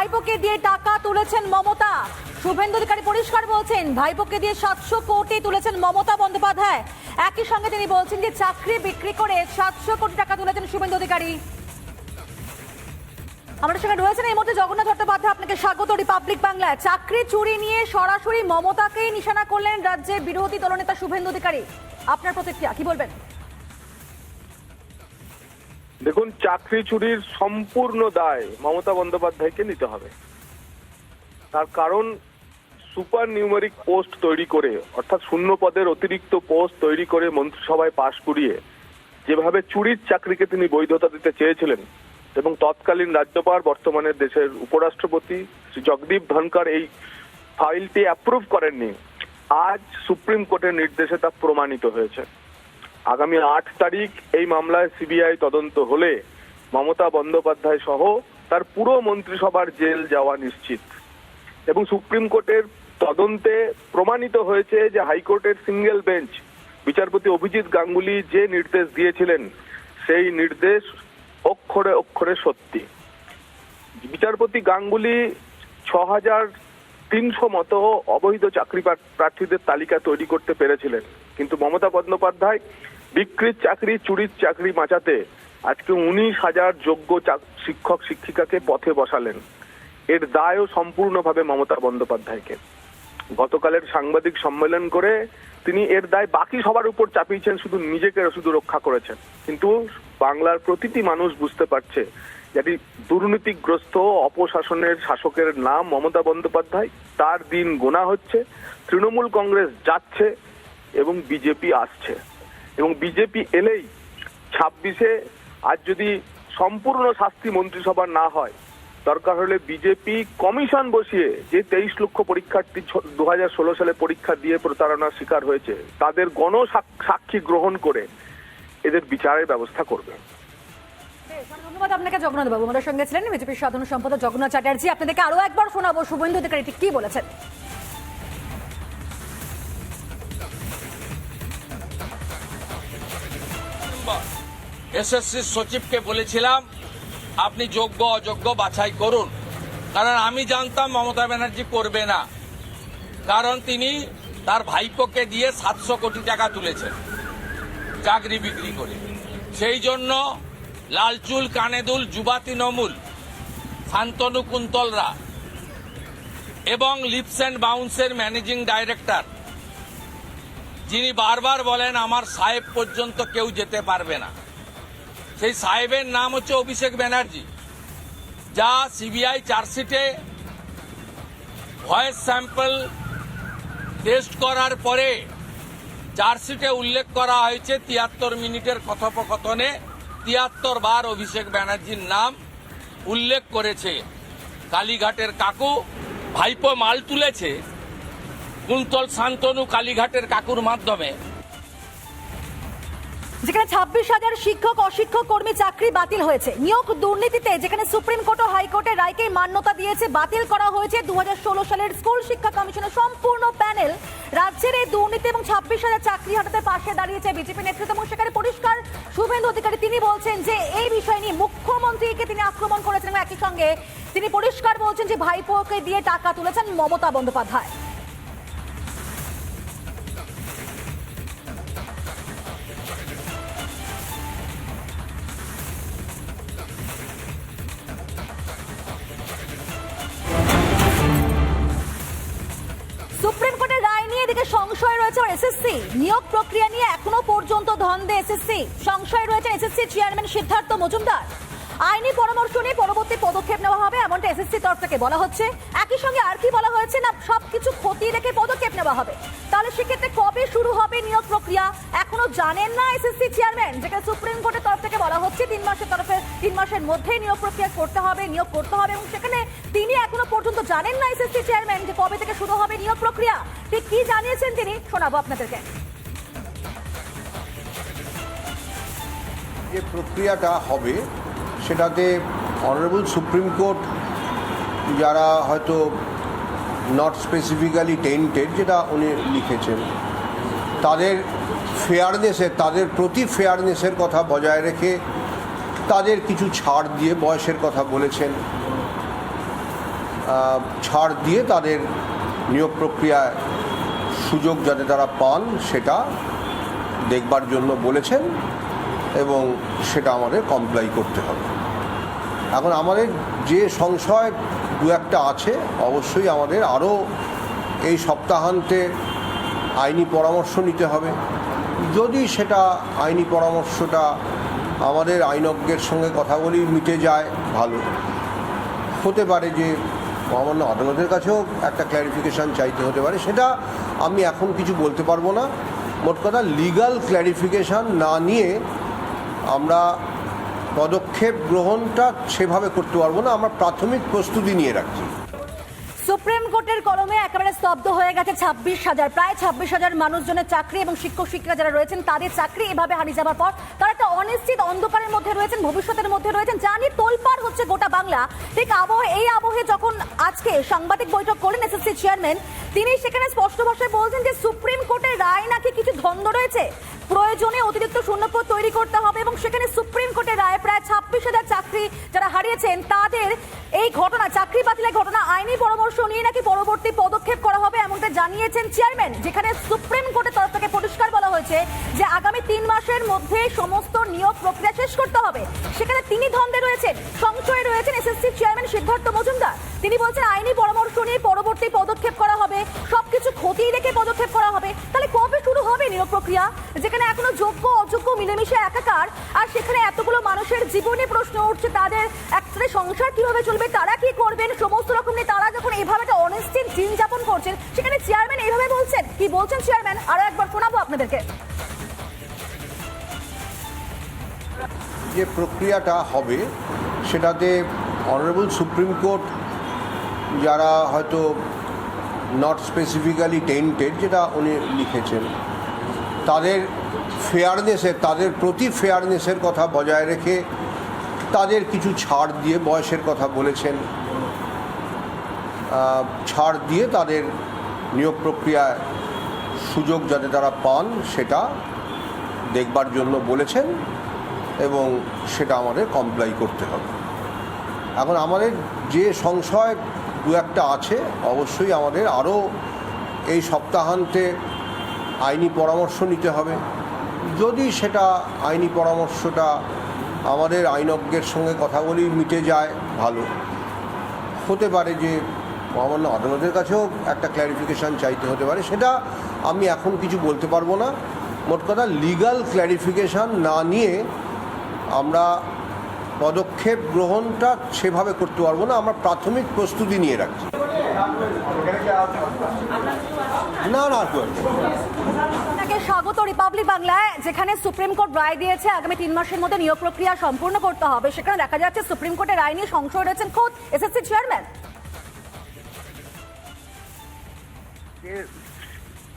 ভাইপোকে দিয়ে টাকা তুলেছেন মমতা। শুভেন্দু অধিকারী পরিষ্কার বলছেন ভাইপোকে দিয়ে 700 কোটি তুলেছেন মমতা বন্দ্যোপাধ্যায়। একই সঙ্গে তিনি বলছেন যে চাকরি বিক্রি করে 700 কোটি টাকা তুলেছেন শুভেন্দু অধিকারী। আমাদের সঙ্গে রয়েছেন এই মুহূর্তে জগন্নাথ চট্টোপাধ্যায়, আপনাকে স্বাগত রিপাবলিক বাংলায়। চাকরি চুরি নিয়ে সরাসরি মমতাকেই নিশানা করলেন রাজ্যের বিরোধী দলনেতা শুভেন্দু অধিকারী। আপনার প্রতিক্রিয়া কি বলবেন? দেখুন, চাকরি চুরির সম্পূর্ণ দায় মমতা বন্দ্যোপাধ্যায়কে নিতে হবে। তার কারণ সুপার নিউমেরিক পোস্ট তৈরি করে, অর্থাৎ শূন্য পদের অতিরিক্ত পোস্ট তৈরি করে মন্ত্রিসভায় পাশ করিয়ে যেভাবে চুরির চাকরিকে তিনি বৈধতা দিতে চেয়েছিলেন এবং তৎকালীন রাজ্যপাল, বর্তমানে দেশের উপরাষ্ট্রপতি শ্রী জগদীপ ধনকর এই ফাইলটি অ্যাপ্রুভ করেননি, আজ সুপ্রিম কোর্টের নির্দেশে তা প্রমাণিত হয়েছে। আগামী 8 তারিখ এই মামলায় সিবিআই তদন্ত হলে মমতা বন্দ্যোপাধ্যায় সহ তার পুরো মন্ত্রিসভার জেল যাওয়া নিশ্চিত। এবং সুপ্রিম কোর্টের তদন্তে প্রমাণিত হয়েছে যে হাইকোর্টের সিঙ্গেল বেঞ্চ বিচারপতি অভিজিৎ গাঙ্গুলি যে নির্দেশ দিয়েছিলেন সেই নির্দেশ অক্ষরে অক্ষরে সত্যি। বিচারপতি গাঙ্গুলি 6300 মতো অবৈধ চাকরি প্রার্থীদের তালিকা তৈরি করতে পেরেছিলেন, কিন্তু মমতা বন্দ্যোপাধ্যায় বিক্রির চাকরি, চুরির চাকরি বাঁচাতে আজকে 19,000 যোগ্য শিক্ষক শিক্ষিকাকে পথে বসালেন। এর দায়ও সম্পূর্ণভাবে মমতা বন্দ্যোপাধ্যায়কে। গতকালের সাংবাদিক সম্মেলন করে তিনি এর দায় বাকি সবার উপর চাপিয়েছেন, শুধু নিজেকে শুধু রক্ষা করেছেন। কিন্তু বাংলার প্রতিটি মানুষ বুঝতে পারছে যে দুর্নীতিগ্রস্ত অপশাসনের শাসকের নাম মমতা বন্দ্যোপাধ্যায়, তার দিন গোনা হচ্ছে। তৃণমূল কংগ্রেস যাচ্ছে এবং বিজেপি আসছে, এবং বিজেপি এলেই 26-এ আজ যদি সম্পূর্ণ শাস্তি মন্ত্রিসভা না হয়, দরকার হলে বিজেপি কমিশন বসিয়ে যে 23 লক্ষ পরীক্ষার্থী 2016 সালে পরীক্ষা দিয়ে প্রতারণার শিকার হয়েছে তাদের গণসাক্ষী গ্রহণ করে এদের বিচারের ব্যবস্থা করবে। ধন্যবাদ আপনাকে জগন্নাথ বাবু। আমাদের সঙ্গে ছিলেন বিজেপির সাধারণ সম্পাদক জগন্নাথ চ্যাটার্জি। আপনাদেরকে আরো একবার শোনাবো শুভেন্দু অধিকারী ঠিক কি বলেছেন। এসএসসি সচিবকে বলেছিলাম আপনি যোগ্য অযোগ্য বাছাই করুন, কারণ আমি জানতাম মমতা ব্যানার্জি করবে না, কারণ তিনি তার ভাইপোকে দিয়ে 700 কোটি টাকা তুলেছেন চাকরি বিক্রি করে। সেই জন্য লালচুল কানেদুল যুবা তৃণমূল শান্তনু কুন্তলরা এবং লিপস অ্যান্ড বাউন্সের ম্যানেজিং ডাইরেক্টর, যিনি বারবার বলেন আমার সাহেব পর্যন্ত কেউ যেতে পারবে না, সেই সাহেবের নাম হচ্ছে অভিষেক ব্যানার্জি, যা সিবিআই চার্জশিটে ভয়েস স্যাম্পল টেস্ট করার পরে চার্জশিটে উল্লেখ করা হয়েছে 73 মিনিটের কথোপকথনে 73 বার অভিষেক ব্যানার্জির নাম উল্লেখ করেছে। কালীঘাটের কাকু ভাইপো মাল তুলেছে কুন্তল শান্তনু কালীঘাটের কাকুর মাধ্যমে। যেখানে 26,000 শিক্ষক অশিক্ষক কর্মী চাকরি বাতিল হয়েছে, নিয়োগ দুর্নীতিতে যেখানে সুপ্রিম কোর্ট ও হাইকোর্টের রায়কে মান্যতা দিয়েছে, বাতিল করা হয়েছে 2016 সালের স্কুল শিক্ষা কমিশনের সম্পূর্ণ প্যানেল। রাজ্যের এই দুর্নীতি এবং 26,000 চাকরি হাটাতে পাশে দাঁড়িয়েছে বিজেপি নেতৃত্ব। এবং সেখানে পরিষ্কার শুভেন্দু অধিকারী তিনি বলছেন যে এই বিষয় নিয়ে মুখ্যমন্ত্রীকে তিনি আক্রমণ করেছেন এবং একই সঙ্গে তিনি পরিষ্কার বলছেন যে ভাইপোকে দিয়ে টাকা তুলেছেন মমতা বন্দ্যোপাধ্যায়। সুপ্রিম কোর্টের রায় নিয়ে এদিকে সংশয় রয়েছে এসএসসি নিয়োগ প্রক্রিয়া নিয়ে এখনো পর্যন্ত ধন্দে এসএসসি। সংশয় রয়েছে এসএসসি চেয়ারম্যান সিদ্ধার্থ মজুমদার। আইনি পরামর্শ নিয়ে পরবর্তী পদক্ষেপ নেওয়া হবে এমনটা এসএসসি তরফ থেকে বলা হচ্ছে। একই সঙ্গে আর কি বলা হয়েছে না সবকিছু খতিয়ে দেখে পদক্ষেপ নেওয়া হবে। তাহলে সেক্ষেত্রে কবে শুরু হবে নিয়োগ প্রক্রিয়া এখনো জানেন না এসএসসি চেয়ারম্যান। যেখানে সুপ্রিম কোর্টের তরফ থেকে বলা হচ্ছে 3 মাসের মধ্যেই নিয়োগ প্রক্রিয়া করতে হবে, নিয়োগ করতে হবে, এবং সেখানে তিনি এখনো পর্যন্ত জানেন না এসএসসি চেয়ারম্যান যে কবে থেকে শুরু হবে নিয়োগ প্রক্রিয়া। ঠিক কি জানিয়েছেন তিনি শোনাবো আপনাদেরকে। যে প্রক্রিয়াটা হবে সেটাতে অনারেবল সুপ্রিম কোর্ট যারা হয়তো নট স্পেসিফিক্যালি টেন্টেড, যেটা উনি লিখেছেন, তাদের তাদের প্রতি ফেয়ারনেসের কথা বজায় রেখে তাদের কিছু ছাড় দিয়ে বয়সের কথা বলেছেন। ছাড় দিয়ে তাদের নিয়োগ প্রক্রিয়ায় সুযোগ যাতে তারা পান সেটা দেখবার জন্য বলেছেন এবং সেটা আমাদের কমপ্লাই করতে হবে। এখন আমাদের যে সংশয় দু একটা আছে, অবশ্যই আমাদের আরও এই সপ্তাহান্তে আইনি পরামর্শ নিতে হবে। যদি সেটা আইনি পরামর্শটা আমাদের আইনজ্ঞের সঙ্গে কথা বলেই মিটে যায় ভালো, হতে পারে যে মহামান্য আদালতের কাছেও একটা ক্ল্যারিফিকেশান চাইতে হতে পারে, সেটা আমি এখন কিছু বলতে পারবো না। মোট কথা লিগ্যাল ক্ল্যারিফিকেশান না নিয়ে আমরা পদক্ষেপ গ্রহণটা সেভাবে করতে পারবো না। আমরা প্রাথমিক প্রস্তুতি নিয়ে রাখছি। সুপ্রিম কোর্টের কলমে একেবারে স্তব্ধ হয়ে গেছে 26,000 প্রায় 26,000 মানুষজনের চাকরি এবং শিক্ষক শিক্ষিকা যারা রয়েছেন তাদের চাকরি এভাবে হারিয়ে যাওয়ার পর তারা একটা অনিশ্চিত অন্ধকারের মধ্যে রয়েছেন, ভবিষ্যতের মধ্যে রয়েছেন, জানি তোলপাড় হচ্ছে গোটা বাংলা। ঠিক এই আবহে যখন আজকে সাংবাদিক বৈঠক করলেন এসএসসি চেয়ারম্যান, তিনি সেখানে স্পষ্ট ভাষায় বলছেন যে সুপ্রিম কোর্টের রায় নাকি কিছু দ্বন্দ্ব রয়েছে, প্রয়োজনে অতিরিক্ত শূন্যপদ তৈরি করতে হবে এবং সেখানে সুপ্রিম কোর্টের রায় প্রায় 26,000 চাকরি যারা হারিয়েছেন তাদের এই ঘটনা, চাকরি বাতিলের ঘটনা, আইনি পরামর্শ নিয়ে নাকি পরবর্তী পদক্ষেপ করা হবে এমনটা জানিয়েছেন চেয়ারম্যান। যেখানে সুপ্রিম কোর্টের তরফ থেকে পরিষ্কার বলা হয়েছে যে আগামী 3 মাসের মধ্যে সমস্ত নিয়োগ প্রক্রিয়া শেষ করতে হবে। সেখানে তিনি দ্বন্দ্বে রয়েছেন, সংশয়ে রয়েছেন এসএসসি চেয়ারম্যান সিদ্ধার্থ মজুমদার। তিনি বলছেন আইনি পরামর্শ নিয়ে পরবর্তী পদক্ষেপ করা হবে, সবকিছু খতিয়ে দেখে পদক্ষেপ করা হবে। তাহলে কবে শুরু হবে নিয়োগ প্রক্রিয়া, যেখানে এখনো যোগ্য অযোগ্য মিলেমিশে একাকার, আর সেখানে এতগুলো মানুষের জীবনে প্রশ্ন উঠছে, তাদের একটা সংসার কিভাবে চলবে, তারা কি করবেন, সমস্ত রকম নিয়ে তারা যখন এইভাবে একটা অনিশ্চিত দিন যাপন করছেন, সেখানে চেয়ারম্যান এইভাবে বলছেন। কি বলছেন চেয়ারম্যান আরো একবার শোনাবো আপনাদেরকে। যে প্রক্রিয়াটা হবে সেটাতে অনারেবল সুপ্রিম কোর্ট যারা হয়তো নট স্পেসিফিক্যালি টেন্টেড, যেটা উনি লিখেছেন, তাদের ফেয়ারনেসের, তাদের প্রতি ফেয়ারনেসের কথা বজায় রেখে তাদের কিছু ছাড় দিয়ে, বয়সের কথা বলেছেন, ছাড় দিয়ে তাদের নিয়োগ প্রক্রিয়ায় সুযোগ যাতে তারা পান সেটা দেখবার জন্য বলেছেন এবং সেটা আমাদের কমপ্লাই করতে হবে। এখন আমাদের যে সংশয় দু একটা আছে, অবশ্যই আমাদের আরও এই সপ্তাহান্তে আইনি পরামর্শ নিতে হবে। যদি সেটা আইনি পরামর্শটা আমাদের আইনজ্ঞের সঙ্গে কথা বলেই মিটে যায় ভালো, হতে পারে যে মহামান্য আদালতের কাছেও একটা ক্ল্যারিফিকেশান চাইতে হতে পারে, সেটা আমি এখন কিছু বলতে পারবো না। মোট কথা লিগ্যাল ক্ল্যারিফিকেশান না নিয়ে আমরা পদক্ষেপ গ্রহণটা সেভাবে করতে পারবো না। আমরা প্রাথমিক প্রস্তুতি নিয়ে রাখছি। না না, আপনাকে স্বাগত রিপাবলিক বাংলায়, যেখানে সুপ্রিম কোর্ট রায় দিয়েছে আগামী 3 মাসের মধ্যে নিয়োগ প্রক্রিয়া সম্পূর্ণ করতে হবে। সেখানে দেখা যাচ্ছে সুপ্রিম কোর্টের রায় নিয়ে সংশয় রয়েছেন খোদ এসএসসি চেয়ারম্যান।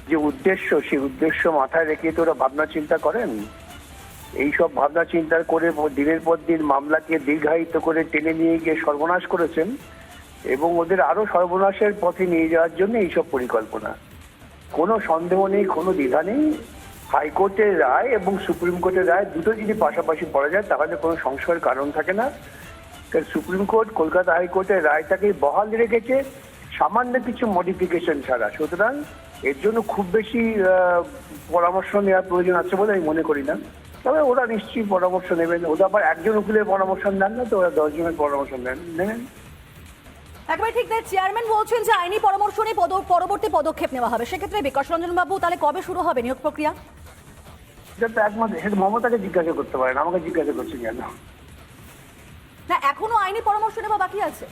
যে উদ্দেশ্য, সেই উদ্দেশ্য মাথায় রেখে তো ওরা ভাবনা চিন্তা করেন। এইসব ভাবনা চিন্তা করে দিনের পর দিন মামলাকে দীর্ঘায়িত করে টেনে নিয়ে গিয়ে সর্বনাশ করেছেন এবং ওদের আরো সর্বনাশের পথে নিয়ে যাওয়ার জন্য এইসব পরিকল্পনা। কোনো সন্দেহ নেই, কোনো দ্বিধা নেই, হাইকোর্টের রায় এবং সুপ্রিম কোর্টের রায় দুটো যদি পাশাপাশি পড়া যায় তাহলে কোনো সংশয়ের কারণ থাকে না। কারণ সুপ্রিম কোর্ট কলকাতা হাইকোর্টের রায়টাকে বহাল রেখেছে সামান্য কিছু মডিফিকেশন ছাড়া। সুতরাং এর জন্য খুব বেশি পরামর্শ নেওয়ার প্রয়োজন আছে বলে আমি মনে করি না। তবে ওরা নিশ্চয়ই পরামর্শ নেবেন। ওরা আবার একজন উকিলের পরামর্শ নেন না, তো ওরা 10 জনের পরামর্শ নেবেন। একবার ঠিক তাই, চেয়ারম্যান বলছেন যে আইনি পরামর্শ নিয়ে পরবর্তী পদক্ষেপ নেওয়া হবে। সেক্ষেত্রে বিকাশ রঞ্জন বাবু, তাহলে কবে শুরু হবে নিয়োগ প্রক্রিয়া? এটা তো একমাত্র সেটা মমতাকে জিজ্ঞাসা করতে পারেন, আমাকে জিজ্ঞাসা করছেন কেন? না, এখনো আইনি পরামর্শ নেওয়া বাকি আছে।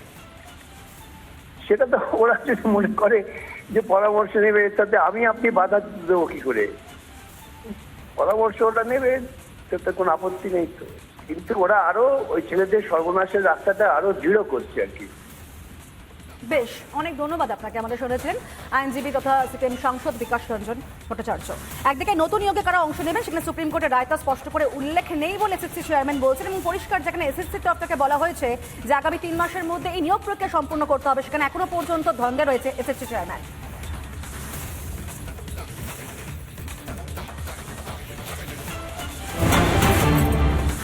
সেটা তো ওরা যদি মনে করে যে পরামর্শ নেবে, তাতে আপনি বাধা দেবো কি করে? পরামর্শ ওটা নেবেন, তাতে কোনো আপত্তি নেই তো। কিন্তু ওরা আরো ওই ছেলেদের সর্বনাশের রাস্তাটা আরো দৃঢ় করছে আর কি। বেশ, অনেক ধন্যবাদ আপনাকে। আমাদের শুনেছেন আইনজীবী তথা সিপিএম সাংসদ বিকাশ রঞ্জন ভট্টাচার্য। একদিকে নতুন নিয়োগে কারা অংশ নেবেন সেখানে সুপ্রিম কোর্টের রায়টা স্পষ্ট করে উল্লেখ নেই বলে এসএসসি চেয়ারম্যান বলছেন এবং পরিষ্কার যেখানে এসএসসির তরফ থেকে বলা হয়েছে যে আগামী 3 মাসের মধ্যে এই নিয়োগ প্রক্রিয়া সম্পূর্ণ করতে হবে, সেখানে এখনো পর্যন্ত দ্বন্দ্বে রয়েছে এসএসসি চেয়ারম্যান।